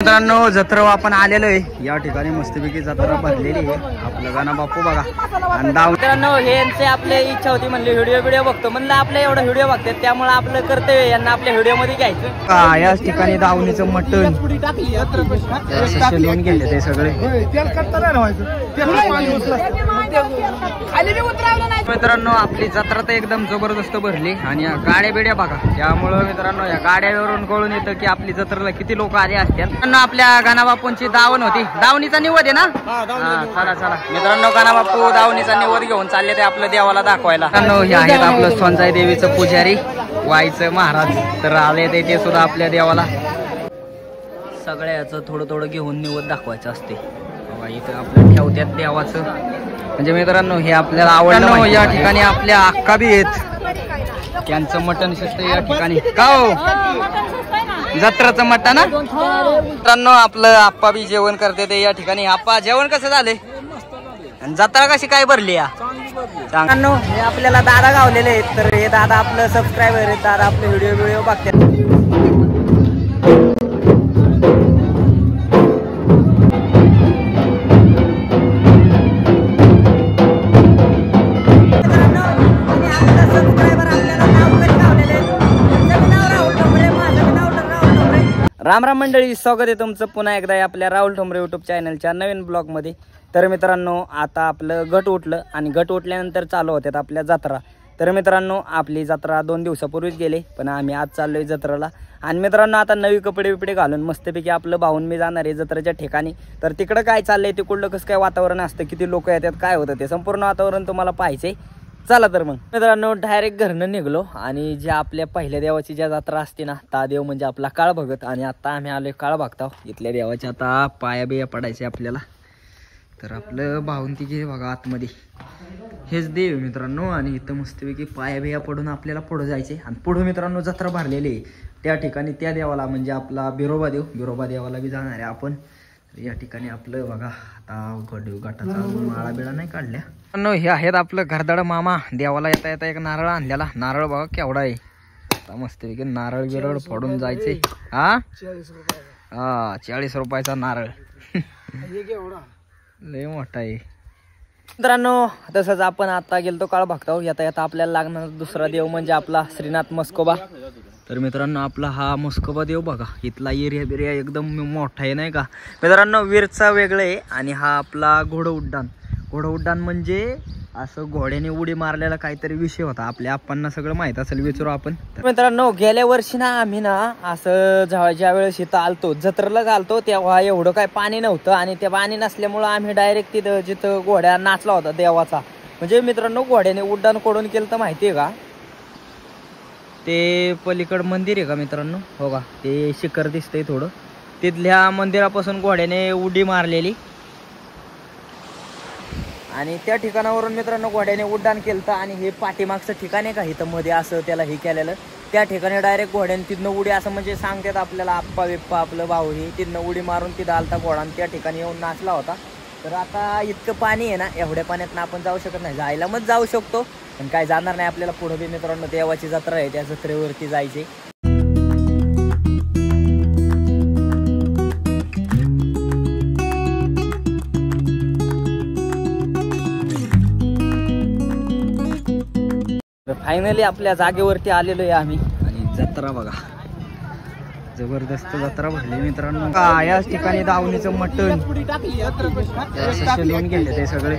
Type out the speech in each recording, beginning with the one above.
मित्रांनो जत्रा आपण आलेलो आहे या ठिकाणी मस्तपैकी जत्रा भरलेली आहे। आपलं गाणं बापू बघा आणि मित्रांनो हे आपले इच्छा होती म्हणले व्हिडिओ बघतो म्हणलं आपले एवढा व्हिडिओ बघतात त्यामुळे आपलं कर्तव्य यांना आपल्या व्हिडिओ मध्ये घ्यायचं। याच ठिकाणी दावणीचं मटण शिजवून गेले ते सगळे। मित्रांनो आपली जत्रा तर एकदम जबरदस्त भरली आणि या गाड्या बिड्या बघा, त्यामुळं मित्रांनो या गाड्यावरून कळून येतं की आपली जत्रेला किती लोक आले असतात। आपल्या गाणाबापूंची दावण होती, दावणीचा निवद आहे ना। चला चला मित्रांनो गाणाबापू दावणीचा निवद घेऊन चालले ते आपल्या देवाला दाखवायला। हे आहेत आपलं सोनजाई देवीचं पुजारी वाईचं महाराज, तर आले ते सुद्धा आपल्या देवाला सगळ्याचं थोडं थोडं घेऊन निवद दाखवायचं असते। इथं आपलं ठेवत्यात देवाचं, म्हणजे मित्रांनो हे आपल्याला आवडलं। या ठिकाणी आपल्या अक्का बी आहेत, त्यांचं मटण शिजतं या ठिकाणी। का हो जत्राचं मटण ना मित्रांनो, आपलं आप्पा बी जेवण करते ते या ठिकाणी। आप्पा जेवण कसं झाले आणि जत्रा कशी काय भरली या मित्रांनो? हे आपल्याला दादा गावलेले आहेत, तर हे दादा आपलं सबस्क्रायबर आहेत, दादा आपले व्हिडिओ बघतात। राम राम मंडळी, स्वागत आहे तुमचं पुन्हा एकदा आपल्या राहुल ठोंबरे यूट्यूब चॅनलच्या नवीन ब्लॉगमध्ये। तर मित्रांनो आता आपलं गट उठलं आणि गट उठल्यानंतर चालू होत्यात आपल्या जत्रा। तर मित्रांनो आपली जत्रा 2 दिवसापूर्वीच गेली, पण आम्ही आज चाललोय जत्रेला। आणि मित्रांनो आता नवी कपडे घालून मस्तपैकी आपलं भाऊन मी जाणार आहे जत्रेच्या ठिकाणी। तर तिकडं काय चाललंय, तिकडलं कसं काय वातावरण असतं, किती लोक येतात, काय होतं ते संपूर्ण वातावरण तुम्हाला पाहायचंय। चला तर मग मित्रांनो डायरेक्ट घरनं निघलो आणि ज्या आपल्या पहिल्या देवाची ज्या जत्रा असते ना, ता देव म्हणजे आपला काळ भगत। आणि आता आम्ही आलोय काळ बघताव इथल्या देवाच्या। आता पाया बिया पडायचे आपल्याला, तर आपलं भाऊंती जे बघा आतमध्ये हेच देव मित्रांनो। आणि इथं मस्तपैकी पाया बिया पडून आपल्याला पुढं जायचे आणि पुढं मित्रांनो जत्रा भरलेली आहे त्या ठिकाणी। त्या देवाला म्हणजे आपला बिरोबा देवाला बी जाणार आहे आपण। या ठिकाणी आपलं बघा आता गटाचा माळा बिळा नाही काढल्या। हे आहेत आपलं घरदाड मामा, देवाला येता येता एक नारळ आणलेला। नारळ बघा केवढा आहे, आता मस्तपैकी नारळ बिरळ फोडून जायचे। हा 40 रुपयाचा नारळ लय मोठा आहे मित्रांनो। तसंच आपण आता गेलतो काळ बघताव, येता येता आपल्याला लागणार दुसरा देव म्हणजे आपला श्रीनाथ मस्कोबा। तर मित्रांनो आपला हा मस्कोबा देव बघा, इथला एरिया बिरिया एकदम मोठा आहे नाही का मित्रांनो। वीरचा वेगळं आहे आणि हा आपला घोडं उड्डाण म्हणजे असं घोड्याने उडी मारलेला काहीतरी विषय होता, आपल्या आप्पांना सगळं माहित असेल, विचारू आपण। मित्रांनो गेल्या वर्षी ना आम्ही ना असं ज्या वेळेस इथं आलतो जत्रेला आलतो तेव्हा एवढं काय पाणी नव्हतं, आणि ते पाणी नसल्यामुळं आम्ही डायरेक्ट तिथं जिथं घोड्या नाचला होता देवाचा, म्हणजे मित्रांनो घोड्याने उड्डाण कोडून केलं तर माहितीये का, ते पलीकड मंदिर आहे का मित्रांनो, हो का ते शिखर दिसतंय थोडं, तिथल्या मंदिरापासून घोड्याने उडी मारलेली आणि त्या ठिकाणावरून मित्रांनो घोड्याने उड्डाण केलं। आणि हे पाठीमागचं ठिकाण आहे का इथं मध्ये असं त्याला हे केलेलं, त्या ठिकाणी डायरेक्ट घोड्याने तिथनं उडी असं म्हणजे सांगतात आपल्याला आप्पा बिप्पा आपलं भाऊ हे तिथनं उडी मारून तिथं आलता घोडा आणि त्या ठिकाणी येऊन नाचला होता। तर आता इतकं पाणी आहे ना, एवढ्या पाण्यात आपण जाऊ शकत नाही, जायला मग जाऊ शकतो पण काय जाणार नाही आपल्याला। पुढे बी मित्रांनो देवाची जत्रा आहे, त्या जत्रेवरती जायचे। फायनली आपल्या जागेवरती आलेलो आहे आम्ही आणि जत्रा बघा जबरदस्त जत्रा भरली मित्रांनो। याच ठिकाणी दावणीचं मटण शिजवून गेले ते सगळे।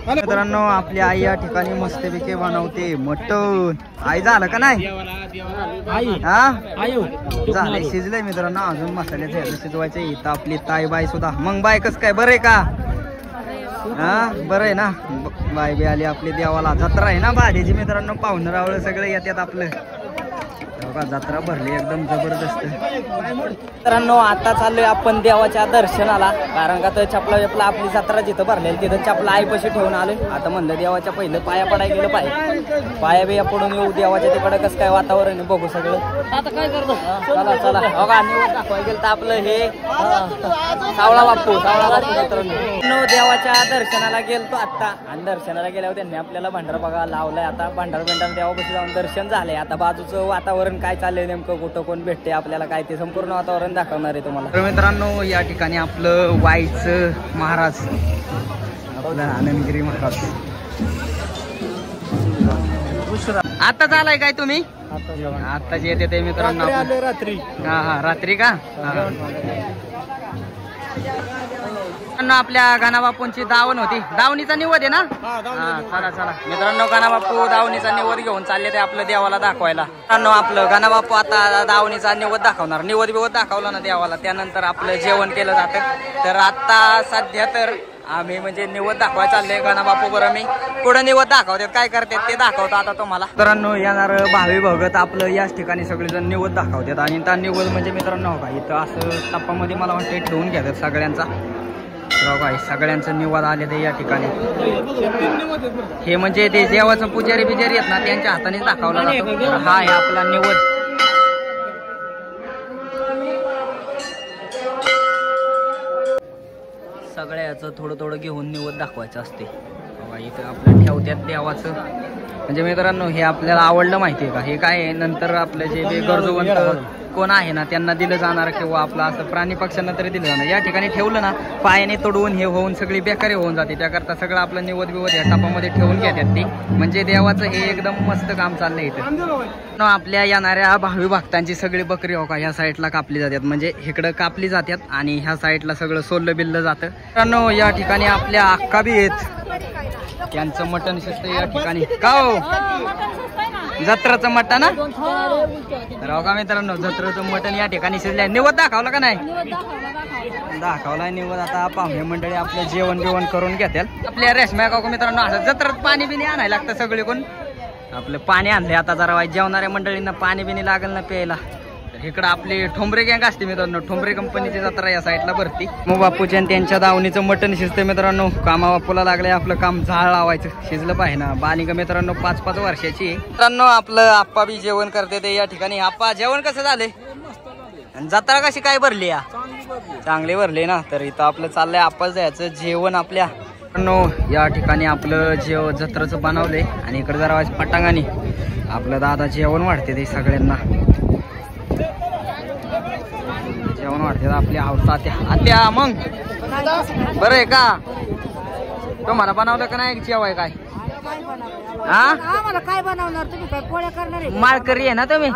मित्रांनो आपली आई या ठिकाणी मस्तपैकी बनवते मटण। आई झालं का नाही झालंय, शिजलंय मित्रांनो, अजून मसाले शिजवायचे। इथं आपली ताई बाई सुद्धा, मग बाय कस काय बरं आहे का? बरं आहे ना, बाय बी आली आपली देवाला। जत्रा आहे ना भाड्याची मित्रांनो, पाहुणं रावळ सगळं येतात आपलं। बघा जत्रा भरली एकदम जबरदस्त. मित्रांनो आता चाललोय आपण देवाच्या दर्शनाला, कारण का तर चपला चपला आपली जत्रा जिथं भरलेली तिथं चपला आईपाशी ठेवून आलोय. आता म्हणलं देवाच्या पहिलं पाया पडायला गेलं पाहिजे, पाया बिया पडून येऊ देवाच्या तिकडं कसं काय वातावरण आहे बघू सगळं. आता काय करतो चला चला. बघा निवड दाखवायला गेलं तर आपलं हे सावळा बाप्पू मित्रांनो देवाच्या दर्शनाला गेलतो आता, आणि दर्शनाला गेल्यावर त्यांनी आपल्याला भंडार बघा लावलाय. आता भंडार देवापाशी जाऊन दर्शन झालंय. आता बाजूचं वातावरण काय चाललंय नेमकं, कुठं कोण भेटते आपल्याला काय ते संपूर्ण वातावरण दाखवणार आहे तुम्हाला. तर मित्रांनो या ठिकाणी आपलं वाईचं महाराज, आपलं आनंदगिरी महाराज आता झालाय काय तुम्ही आताच येते ते मित्रांनो रात्री. हा रात्री का. आपल्या गाणाबापूंची दावण होती, दावणीचा निवद आहे ना. चला चला मित्रांनो, गाणाबापू दावणीचा निवद घेऊन चालले ते आपलं देवाला दाखवायला. मित्रांनो आपलं गाणाबापू आता दावणीचा निवद दाखवणार. निवद बिवद दाखवला ना देवाला, त्यानंतर आपलं जेवण केलं जातं. तर आता सध्या तर आम्ही म्हणजे निवद दाखवायला चालले गाणाबापू बरं. मी पुढे निवद दाखवतात, काय करतात ते दाखवतो आता तुम्हाला. मित्रांनो येणार भावी भगत आपलं याच ठिकाणी सगळेजण निवद दाखवतात. आणि त्या निवद म्हणजे मित्रांनो का इथं असं टप्पामध्ये मला वाटतं ठेवून घ्यातात सगळ्यांचा. सगळ्यांचं निवाद आले ते या ठिकाणी. हे म्हणजे ते देवाचं पुजारी बिजारी आहेत ना त्यांच्या हाताने दाखवला जातो. हा आहे आपला निवद. सगळ्याचं थोडं थोडं घेऊन निवद दाखवायचं असते. इथं आपलं ठेवत्यात देवाचं. म्हणजे मित्रांनो हे आपल्याला आवडलं माहितीये का, हे काय आहे नंतर आपलं जे ते गरजूवंत कोण आहे ना त्यांना दिलं जाणार, किंवा आपलं असं प्राणी पक्ष्यांना तरी दिलं जाणार. या ठिकाणी ठेवलं ना पायाने तोडवून हे होऊन सगळी बेकारी होऊन जाते. त्याकरता सगळं आपलं निवद बिवद या टापामध्ये ठेवून घेतात ते. म्हणजे देवाचं हे एकदम मस्त काम चाललंय इथं. आपल्या येणाऱ्या भावी भक्तांची सगळी बकरी हो का ह्या साईडला कापली जातात. म्हणजे इकडं कापली जातात आणि ह्या साईडला सगळं सोललं बिल्लं जातं. मित्रांनो या ठिकाणी आपल्या अक्का बी आहेत, त्यांचं मटण शिजतं या ठिकाणी. का हो जत्राचं मटण ना राव का मित्रांनो, जत्राचं मटण या ठिकाणी शिजलंय. निवद दाखवला का नाही, दाखवलाय निवद. आता पाहुणे मंडळी आपलं जेवण बिवण करून घेतात. आपल्या रेशम्या काकू मित्रांनो असं जत्रात पाणी बिणी आणायला लागतं सगळे कोण. आपलं पाणी आणलंय आता जरा वाईट, जेवणाऱ्या मंडळींना पाणी बिणी लागेल ना प्यायला. इकडं आपली ठोंबरे गँग असते मित्रांनो, ठोंबरे कंपनीची जत्रा या साईडला भरती. मग बापूच्या त्यांच्या दावणीचं मटण शिजतं मित्रांनो. कामा बापूला लागलंय आपलं काम झाड लावायचं, शिजलं पाहिजे ना. बालिका मित्रांनो 5-5 वर्षाची मित्रांनो. आपलं आप्पा बी जेवण करते ते या ठिकाणी. आप्पा जेवण कसं झालंय, जत्रा कशी काय भरली या, चांगली भरली ना. तर इथं आपलं चाललंय आप्पा जायचं जेवण आपल्या. या ठिकाणी आपलं जत्राचं बनवलंय आणि इकडे जरा पटांगाने आपलं दादा जेवण वाढते ते सगळ्यांना. जेवण वाटते आपल्या आत्या. मग बरं आहे का, तुम्हाला बनवलं का नाही जेवाय काय. आम्हाला काय बनवणार तुम्ही, काय पोळ्या करणार आहे? माळकरी आहे ना तुम्ही,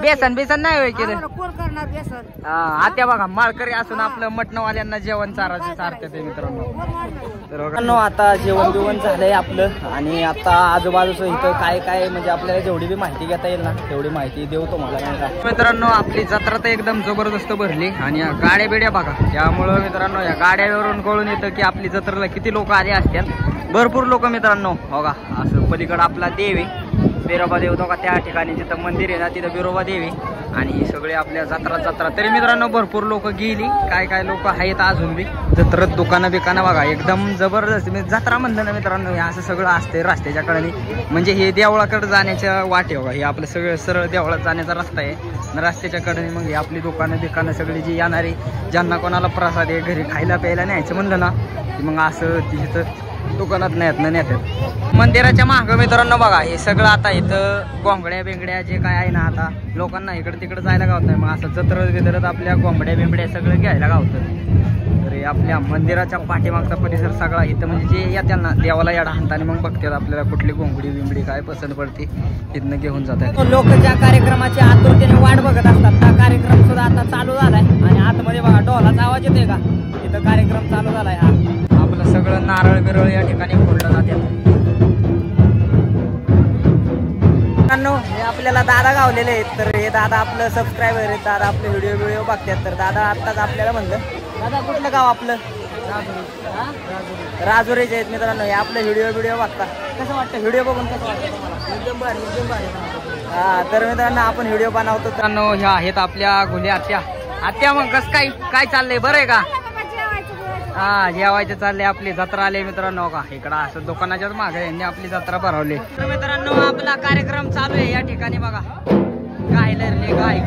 बेसन बेसन नाही होय केलं. कोण करणार बेसन? आत्या बघा माळकरी असून आपलं मटणवाल्यांना जेवण चारते ते मित्रांनो. आता जेवण बिवण झालंय आपलं, आणि आता आजूबाजूचं इथं काय काय म्हणजे आपल्याला जेवढी बी माहिती घेता येईल ना तेवढी माहिती देऊ तुम्हाला. मित्रांनो आपली जत्रा तर एकदम जबरदस्त भरली, आणि या गाड्या बिड्या बघा. त्यामुळं मित्रांनो या गाड्यावरून कळून येतं की आपली जत्रेला किती लोक आले असतात. भरपूर लोक मित्रांनो. बघा असं पलीकडं आपला देवी बिरोबा देव का त्या ठिकाणी जिथं मंदिर आहे ना तिथं बिरोबा देवी, आणि सगळे आपल्या जत्रा. तरी मित्रांनो भरपूर लोक गेली, काय काय लोक आहेत अजून बी जत्रेत. दुकानं बिकानं बघा एकदम जबरदस्त. जत्रा म्हणलं ना मित्रांनो हे असं सगळं असते रस्त्याच्या कडेने. म्हणजे हे देवळाकडे जाण्याच्या वाटे बघा, हे आपलं सगळं सरळ देवळात जाण्याचा रस्ता आहे रस्त्याच्या कडेने. मग हे आपली दुकानं बिकानं सगळी जी येणारी, ज्यांना कोणाला प्रसाद आहे घरी खायला प्यायला न्यायचं म्हणलं ना की मग असं तिथं दुकानात नेतात. मंदिराच्या मागं मित्रांनो बघा हे सगळं आता इथं कोंबड्या बिंगड्या जे काय आहे ना, आता लोकांना इकडे तिकडे जायला गावत नाही. मग असं जत्रत बित्रत आपल्या कोंबड्या बिंबड्या सगळं घ्यायला गावतं. तर आपल्या मंदिराच्या पाठीमागचा परिसर सगळा इथं म्हणजे जे येतात ना देवाला या हाताने मग बघतात आपल्याला कुठली कोंबडी बिंबडी काय पसंत पडते तिथनं घेऊन जातात. लोक ज्या कार्यक्रमाची आतुरतेने वाट बघत असतात त्या कार्यक्रम सुद्धा आता चालू झालाय. आणि आतमध्ये बघा ढोलाचा आवाज येतोय का, इथं कार्यक्रम चालू झालाय. हा आपलं सगळं नारळ बिरळ या ठिकाणी फोडलं जाते. हे आपल्याला दादा गावलेले आहेत. तर हे दादा आपलं सबस्क्रायबर आहेत, दादा आपले व्हिडिओ बघतात. तर दादा आत्ताच आपल्याला म्हणलं, दादा कुठलं गाव आपलं? राजुरीचे आहेत मित्रांनो. हे आपले व्हिडिओ बघतात. कसं वाटतं व्हिडिओ बघून, कसं वाटतं तुम्हाला? एकदम भारी. तर मित्रांनो आपण व्हिडिओ बनवतो. मित्रांनो ह्या आहेत आपल्या घोल्या आत्या. आत्या मग कसं काय चाललंय, बरं आहे का? हा, जेवायचं चाललंय. आपली जत्रा आली मित्रांनो का. इकडं असं दुकानाच्याच मागे यांनी आपली जत्रा भरवली. तर मित्रांनो आपला कार्यक्रम चालू आहे या ठिकाणी बघा. गाय लरली गाय.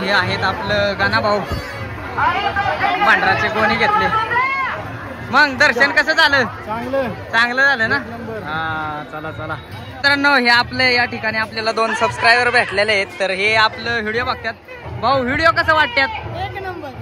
हे आहेत आपलं गाणा भाऊ, भांडराचे गोणी घेतले. मग दर्शन कसं झालं? चांगलं झालं ना. हा चला चला मित्रांनो, हे आपले या ठिकाणी आपल्याला 2 सबस्क्रायबर भेटलेले आहेत. तर हे आपलं व्हिडिओ बघतात. भाऊ व्हिडिओ कसं वाटतात?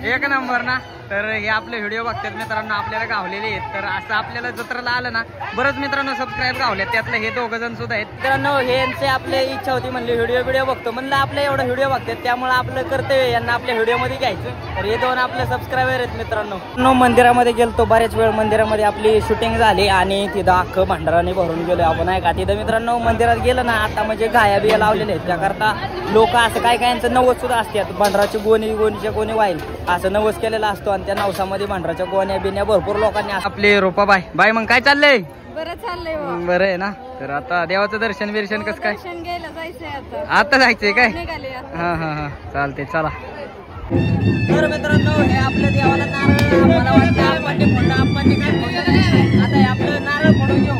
एक नंबर ना. तर हे आपले व्हिडिओ बघतात मित्रांनो, आपल्याला गावलेले आहेत. तर असं आपल्याला जत्रेला आलं ना बरंच मित्रांनो सबस्क्राईब गावल्यात. त्यातलं हे 2 जण सुद्धा आहेत मित्रांनो. हे आपले इच्छा होती, म्हणले व्हिडिओ बघतो, म्हणलं आपलं एवढं व्हिडिओ बघतात त्यामुळे आपलं कर्तव्य यांना आपल्या व्हिडिओ मध्ये घ्यायचं. तर हे 2 आपले सबस्क्रायबर आहेत मित्रांनो. मंदिरामध्ये गेलतो, बऱ्याच वेळ मंदिरामध्ये आपली शूटिंग झाली आणि तिथं अख्खं भांडाराने भरून गेलो आपण आहे का. तिथं मित्रांनो मंदिरात गेलं ना आता म्हणजे गाया बिया लावलेले आहेत, त्याकरता लोक असं काय यांचं नवस सुद्धा असतात. भांडराची गोणीच्या गोणी वाईल असं नवस केलेला असतो आणि त्या नवसामध्ये भांडराच्या गोण्या बिण्या भरपूर लोकांनी. आपले रोपा बाय मग काय चाललंय? बरं चाललंय बरं आहे ना. तर आता देवाचं दर्शन बिर्शन कसं काय? दर्शन घ्यायला जायचंय आता जायचंय काय? निघाले हा चालते चला. तर मित्रांनो, हे आपल्या देवाला नारळ मला वाटतं आपण काय फोडलं. आता हे आपलं नारळ फोडून घेऊ.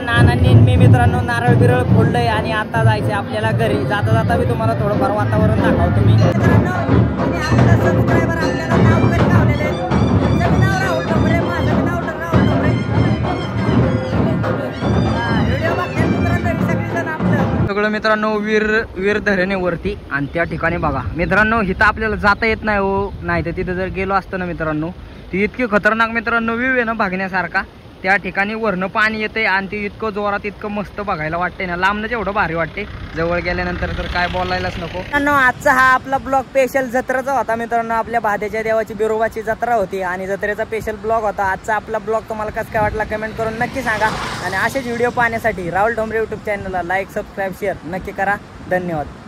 नानांनी मी मित्रांनो नारळ बिरळ फोडलंय आणि आता जायचंय आपल्याला घरी. जाता जाता मी तुम्हाला थोडंफार वातावरण दाखवतो. मी सगळं मित्रांनो वीर धरणेवरती. आणि त्या ठिकाणी बघा मित्रांनो, इथं आपल्याला जाता येत नाही हो. नाही तर तिथं जर गेलो असतं ना मित्रांनो, ती इतकी खतरनाक मित्रांनो व्ह्यू आहे ना बघण्यासारखा. त्या ठिकाणी वरनं पाणी येते आणि ते इतकं जोरात इतकं मस्त बघायला वाटते ना. लांबनं जेवढं भारी वाटते, जवळ गेल्यानंतर तर काय बोलायलाच नको. मित्रांनो, आजचा हा आपला ब्लॉग स्पेशल जत्रेचा होता मित्रांनो. आपल्या भाद्याच्या देवाची बिरोबाची जत्रा होती आणि जत्रेचा स्पेशल ब्लॉग होता आजचा. आपला ब्लॉग तुम्हाला कसं काय वाटला कमेंट करून नक्की सांगा. आणि असेच व्हिडिओ पाहण्यासाठी राहुल ठोंबरे यूट्यूब चॅनलला लाईक सबस्क्राईब शेअर नक्की करा. धन्यवाद.